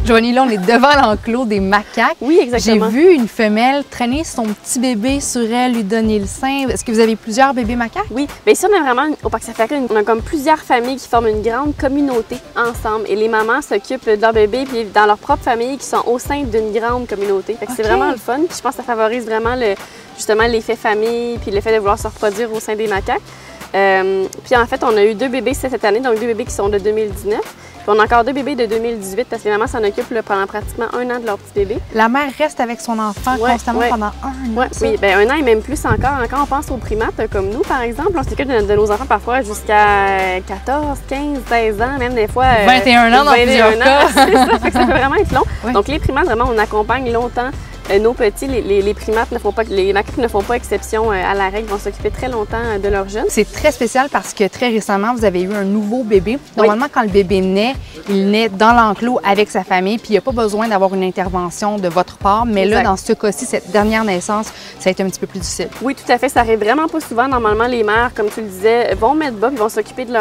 Joanie, là, on est devant l'enclos des macaques. Oui, exactement. J'ai vu une femelle traîner son petit bébé sur elle, lui donner le sein. Est-ce que vous avez plusieurs bébés macaques? Oui, bien ici, on a vraiment, au Parc Safari, on a comme plusieurs familles qui forment une grande communauté ensemble. Et les mamans s'occupent de leurs bébés, puis dans leur propre famille, qui sont au sein d'une grande communauté. Fait que c'est vraiment le fun. Puis je pense que ça favorise vraiment justement l'effet famille, puis le fait de vouloir se reproduire au sein des macaques. Puis en fait, on a eu 2 bébés cette année, donc 2 bébés qui sont de 2019. Puis on a encore 2 bébés de 2018 parce que les mamans s'en occupent pendant pratiquement 1 an de leur petit bébé. La mère reste avec son enfant constamment pendant 1 an. Oui, bien 1 an et même plus encore. Quand on pense aux primates comme nous, par exemple, on s'occupe de nos enfants parfois jusqu'à 14, 15, 16 ans, même des fois 21 ans dans plusieurs cas. C'est ça, fait que ça peut vraiment être long. Oui. Donc les primates, vraiment, on accompagne longtemps nos petits. Les primates ne font pas, les macaques ne font pas exception à la règle, vont s'occuper très longtemps de leurs jeunes. C'est très spécial parce que très récemment, vous avez eu un nouveau bébé. Normalement, quand le bébé naît, il naît dans l'enclos avec sa famille, puis il n'y a pas besoin d'avoir une intervention de votre part. Mais là, dans ce cas-ci, cette dernière naissance, ça a été un petit peu plus difficile. Oui, tout à fait. Ça arrive vraiment pas souvent. Normalement, les mères, comme tu le disais, vont mettre bas, puis vont s'occuper de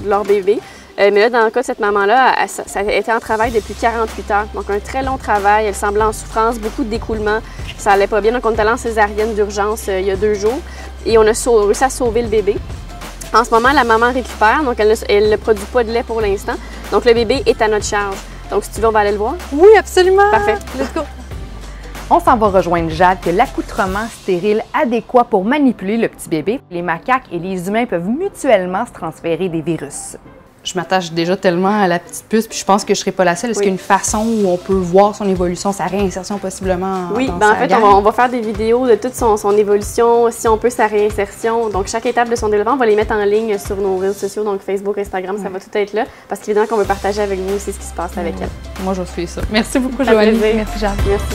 leur bébé. Mais là, dans le cas de cette maman-là, ça a été en travail depuis 48 heures. Donc, un très long travail. Elle semblait en souffrance, beaucoup d'écoulement. Ça allait pas bien. Donc, on est allé en césarienne d'urgence il y a 2 jours. Et on a réussi à sauver le bébé. En ce moment, la maman récupère. Donc, elle ne produit pas de lait pour l'instant. Donc, le bébé est à notre charge. Donc, si tu veux, on va aller le voir. Oui, absolument. Parfait. Let's go. On s'en va rejoindre Jade que l'accoutrement stérile adéquat pour manipuler le petit bébé. Les macaques et les humains peuvent mutuellement se transférer des virus. Je m'attache déjà tellement à la petite puce, puis je pense que je ne serai pas la seule. Est-ce qu'il y a une façon où on peut voir son évolution, sa réinsertion possiblement? Oui, dans en fait, on va faire des vidéos de toute son évolution, si on peut, sa réinsertion. Donc, chaque étape de son développement, on va les mettre en ligne sur nos réseaux sociaux, donc Facebook, Instagram, ça va tout être là. Parce qu'évidemment qu'on veut partager avec vous aussi ce qui se passe avec elle. Moi, je suis ça. Merci beaucoup, Joanie. Merci, Jade. Merci.